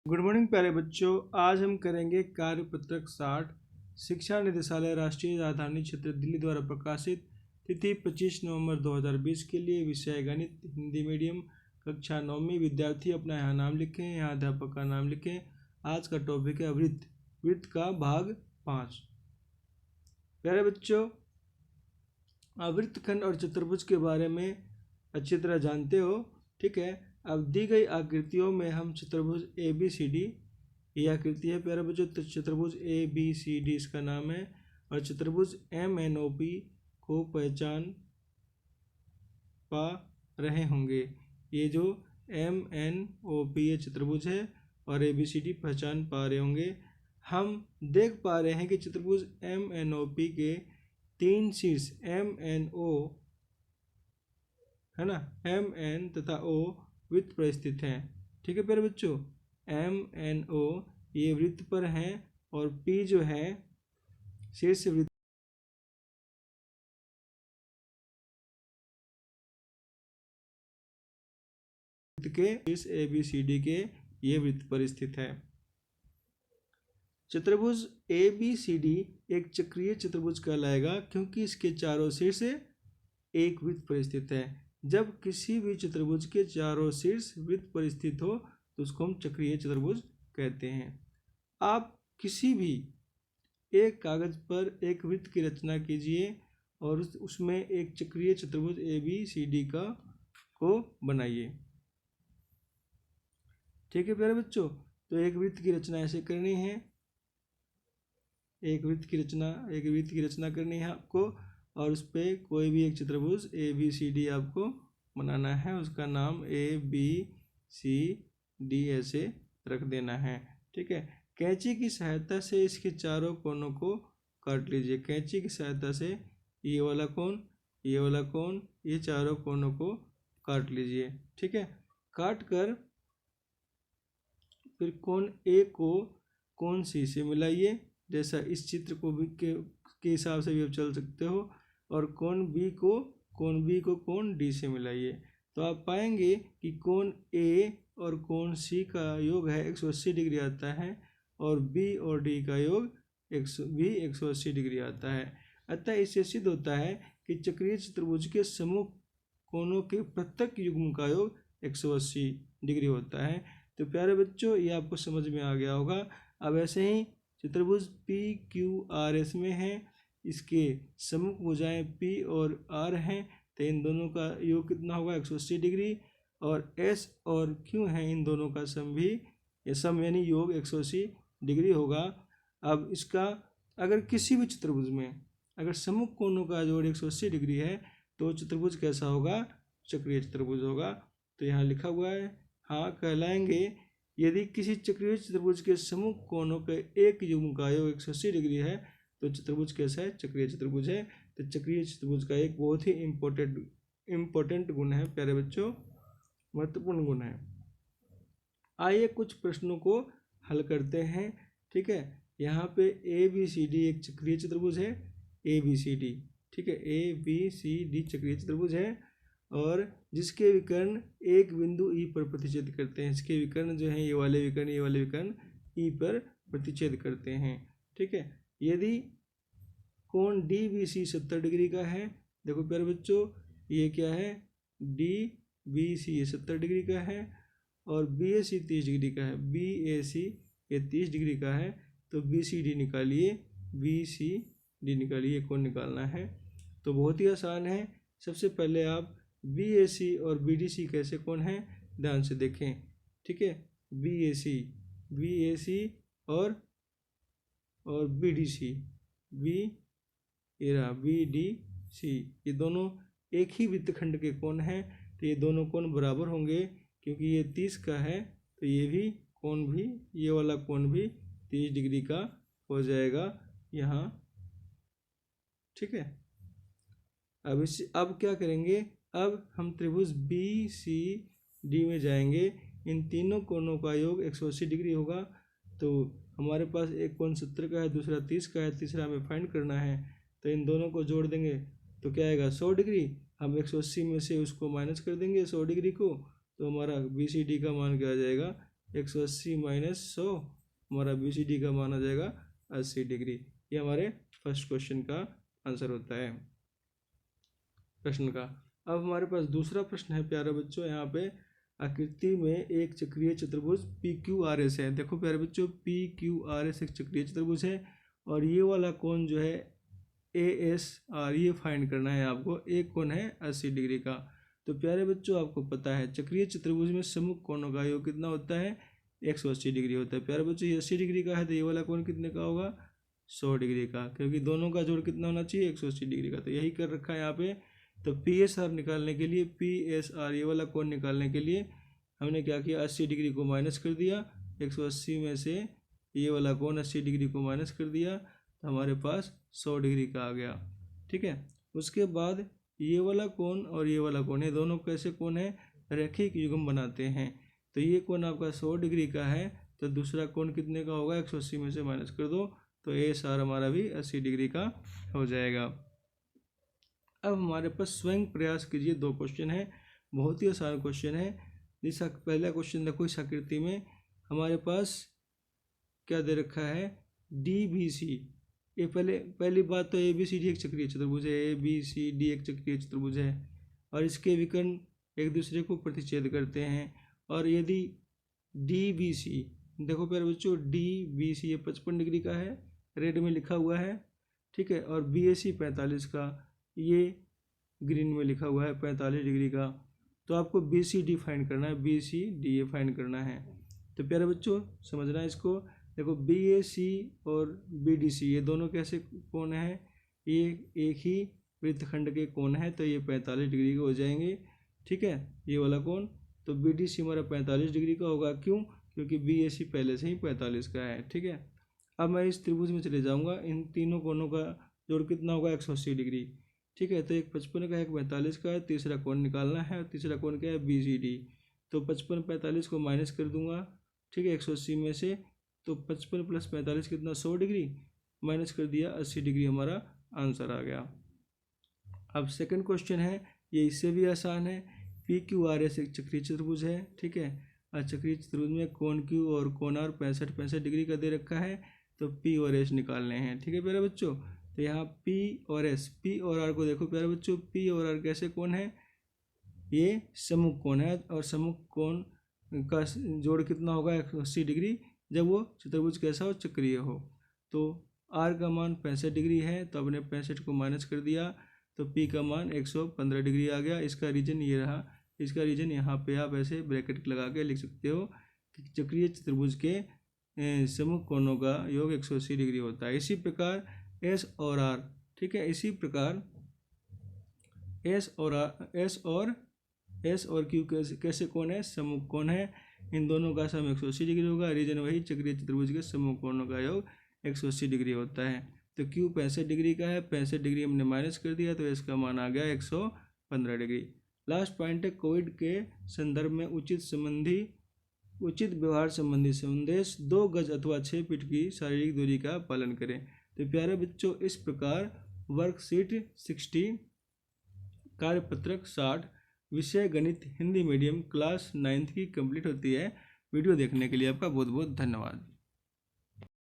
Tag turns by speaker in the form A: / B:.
A: Good morning प्यारे बच्चों। आज हम करेंगे कार्यपत्रक 60 शिक्षा निदेशालय राष्ट्रीय राजधानी क्षेत्र दिल्ली द्वारा प्रकाशित तिथि 25 नवंबर 2020 के लिए। विषय गणित, हिंदी मीडियम, कक्षा 9वीं। विद्यार्थी अपना यहाँ नाम लिखें, यहाँ अध्यापक का नाम लिखें। आज का टॉपिक है वृत्त, वृत्त का भाग 5। प्यारे बच्चों, वृत्तखंड और चतुर्भुज के बारे में अच्छी तरह जानते हो, ठीक है। अब दी गई आकृतियों में हम चतुर्भुज ABCD, ये आकृति है प्यारे बच्चों, तो चतुर्भुज ABCD इसका नाम है। और चतुर्भुज MNOP को पहचान पा रहे होंगे। ये जो MNOP ये चतुर्भुज है और ABCD पहचान पा रहे होंगे। हम देख पा रहे हैं कि चतुर्भुज MNOP के 3 शीर्ष MNO है ना, MN तथा O वृत्त पर स्थित हैं, ठीक है प्यारे बच्चों। MNO ये वृत्त पर हैं और P जो है शीर्ष वृत्त के शीर्ष ABCD के ये वृत्त पर स्थित है। चतुर्भुज ABCD एक चक्रीय चतुर्भुज कहलाएगा क्योंकि इसके चारों शीर्ष एक वृत्त पर स्थित है। जब किसी भी चतुर्भुज के चारों शीर्ष वृत्त पर स्थित हो तो उसको हम चक्रीय चतुर्भुज कहते हैं। आप किसी भी एक कागज पर एक वृत्त की रचना कीजिए और उसमें एक चक्रीय चतुर्भुज ABCD को बनाइए, ठीक है प्यारे बच्चों। तो एक वृत्त की रचना ऐसे करनी है, एक वृत्त की रचना करनी है आपको, और उस पर कोई भी एक चतुर्भुज ABCD आपको बनाना है। उसका नाम ABCD ऐसे रख देना है, ठीक है। कैंची की सहायता से इसके चारों कोनों को काट लीजिए। कैंची की सहायता से ये वाला कोण, ये वाला कोण, ये चारों कोनों को काट लीजिए, ठीक है। काट कर फिर कोण A को कोण C से मिलाइए, जैसा इस चित्र को भी के हिसाब से भी आप चल सकते हो। और कोण B को कोण D से मिलाइए, तो आप पाएंगे कि कोण A और कोण C का योग है 180 डिग्री आता है, और B और D का योग भी 180 डिग्री आता है। अतः इससे सिद्ध होता है कि चक्रीय चतुर्भुज के समूह कोणों के प्रत्येक युग्म का योग 180 डिग्री होता है। तो प्यारे बच्चों, ये आपको समझ में आ गया होगा। अब ऐसे ही चतुर्भुज PQRS में है, इसके सम्मुख भुजाएं P और R हैं, तो इन दोनों का योग कितना होगा 180 डिग्री। और S और Q हैं, इन दोनों का सम भी सम यानी योग 180 डिग्री होगा। अब इसका अगर किसी भी चतुर्भुज में अगर सम्मुख कोणों का जोड़ 180 डिग्री है तो चतुर्भुज कैसा होगा, चक्रीय चतुर्भुज होगा। तो यहाँ लिखा हुआ है, हाँ कहलाएंगे यदि किसी चक्रीय चतुर्भुज के सम्मुख कोणों के एक युग्म का योग 180 डिग्री है तो चतुर्भुज कैसा है, चक्रीय चतुर्भुज है। तो चक्रीय चतुर्भुज का एक बहुत ही इम्पोर्टेंट गुण है प्यारे बच्चों, महत्वपूर्ण गुण है। आइए कुछ प्रश्नों को हल करते हैं, ठीक है। यहाँ पे ABCD एक चक्रीय चतुर्भुज है, ABCD, ठीक है, ABCD चक्रीय चतुर्भुज है, और जिसके विकर्ण एक बिंदु E पर प्रतिच्छेद करते हैं। इसके विकर्ण जो है ये वाले विकर्ण E पर प्रतिच्छेद करते हैं, ठीक है। यदि कोण DBC 70 डिग्री का है, देखो प्यारे बच्चों ये क्या है, DBC 70 डिग्री का है, और BAC 30 डिग्री का है, BAC ये 30 डिग्री का है, तो BCD निकालिए, BCD निकालिए, कोण निकालना है। तो बहुत ही आसान है। सबसे पहले आप BAC और BDC कैसे कोण हैं ध्यान से देखें, ठीक है। BAC और BDC, BDC ये दोनों एक ही वृत्तखंड के कोण हैं, तो ये दोनों कोण बराबर होंगे क्योंकि ये 30 का है, तो ये भी कोण भी, ये वाला कोण भी 30 डिग्री का हो जाएगा यहाँ, ठीक है। अब क्या करेंगे, अब हम त्रिभुज BCD में जाएंगे। इन तीनों कोणों का योग 180 डिग्री होगा। तो हमारे पास एक कोण 70 का है, दूसरा 30 का है, तीसरा हमें फाइंड करना है। तो इन दोनों को जोड़ देंगे तो क्या आएगा 100 डिग्री। हम 180 में से उसको माइनस कर देंगे 100 डिग्री को, तो हमारा BCD का मान क्या आ जाएगा 180 माइनस 100, हमारा BCD का मान आ जाएगा 80 डिग्री। ये हमारे फर्स्ट क्वेश्चन का आंसर होता है प्रश्न का। अब हमारे पास दूसरा प्रश्न है प्यारे बच्चों, यहाँ पे आकृति में एक चक्रीय चतुर्भुज PQRS है। देखो प्यारे बच्चों, PQRS एक चक्रीय चतुर्भुज है और ये वाला कोण जो है ASR, ये फाइंड करना है आपको। एक कोण है 80 डिग्री का। तो प्यारे बच्चों आपको पता है चक्रीय चतुर्भुज में सम्मुख कोणों का योग कितना होता है, 180 डिग्री होता है। प्यारे बच्चों ये 80 डिग्री का है तो ये वाला कोण कितने का होगा, 100 डिग्री का, क्योंकि दोनों का जोड़ कितना होना चाहिए, 180 डिग्री का। तो यही कर रखा है यहाँ पे। तो PSR निकालने के लिए, PSR ये वाला कोण निकालने के लिए हमने क्या किया, 80 डिग्री को माइनस कर दिया, 180 में से ये वाला कोण 80 डिग्री को माइनस कर दिया तो हमारे पास 100 डिग्री का आ गया। ठीक है, उसके बाद ये वाला कोण और ये वाला कोण, ये दोनों कैसे कोण है, रैखिक युग्म बनाते हैं। तो ये कोण आपका 100 डिग्री का है तो दूसरा कोण कितने का होगा, 180 में से माइनस कर दो तो ASR हमारा भी 80 डिग्री का हो जाएगा। अब हमारे पास स्वयं प्रयास कीजिए, 2 क्वेश्चन है, बहुत ही आसान क्वेश्चन है। जैसा पहला क्वेश्चन देखो, इस आकृति में हमारे पास क्या दे रखा है, DBC। ये पहली बात तो ABCD एक चक्रीय चतुर्भुज है, ABCD एक चक्रीय चतुर्भुज है और इसके विकर्ण एक दूसरे को प्रतिच्छेद करते हैं। और यदि DBC, देखो प्यारे बच्चों, DBC ये 55 डिग्री का है, रेड में लिखा हुआ है। ठीक है, और BAC 45 का, ये ग्रीन में लिखा हुआ है 45 डिग्री का। तो आपको BCD फाइंड करना है, BCD ये फाइंड करना है। तो प्यारे बच्चों समझना है इसको। देखो BAC और BDC ये दोनों कैसे कोण हैं, ये एक ही वृत्तखंड के कोण है तो ये 45 डिग्री के हो जाएंगे। ठीक है, ये वाला कोण। तो BDC हमारा 45 डिग्री का होगा, क्यों, क्योंकि BAC पहले से ही 45 का है। ठीक है, अब मैं इस त्रिभुज में चले जाऊंगा, इन तीनों कोणों का जोड़ कितना होगा, 180 डिग्री। ठीक है, तो एक 55 का, एक 45 का है, तीसरा कोण निकालना है और तीसरा कोण क्या है, BCD। तो 55 45 को माइनस कर दूंगा, ठीक है, 180 में से। तो 55 प्लस 45 कितना, 100 डिग्री, माइनस कर दिया 80 डिग्री, हमारा आंसर आ गया। अब सेकंड क्वेश्चन है, ये इससे भी आसान है। PQRS एक चक्रीय चतुर्भुज है। ठीक है, और चक्रीय चतुर्भुज में कोण Q और कोण R 65 डिग्री का दे रखा है तो P और S निकालने हैं। ठीक है प्यारे बच्चों, तो यहाँ P और S, P और R को देखो प्यारे बच्चों, P और R कैसे कोण है, ये सम्मुख कोण है और सम्मुख कोण का जोड़ कितना होगा, 180 डिग्री, जब वो चतुर्भुज कैसा हो, चक्रीय हो। तो R का मान 65 डिग्री है तो अपने 65 को माइनस कर दिया तो P का मान 115 डिग्री आ गया। इसका रीजन ये रहा, इसका रीजन यहाँ पे आप ऐसे ब्रैकेट लगा के लिख सकते हो कि चक्रीय चतुर्भुज के सम्मुख कोणों का योग 180 डिग्री होता है। इसी प्रकार S और R, ठीक है, इसी प्रकार S और Q कैसे कोण है, सम्मुख कोण है। इन दोनों का सम 180 डिग्री होगा। रीजन वही, चक्रीय चतुर्भुज के सम्मुख कोणों का योग 180 डिग्री होता है। तो Q 65 डिग्री का है, 65 डिग्री हमने माइनस कर दिया तो इसका मान आ गया 115 डिग्री। लास्ट पॉइंट है, कोविड के संदर्भ में उचित व्यवहार संबंधी संदेश 2 गज अथवा 6 फीट की शारीरिक दूरी का पालन करें। तो प्यारे बच्चों, इस प्रकार वर्कशीट 60 कार्यपत्रक 60 विषय गणित हिंदी मीडियम क्लास 9th की कंप्लीट होती है। वीडियो देखने के लिए आपका बहुत बहुत धन्यवाद।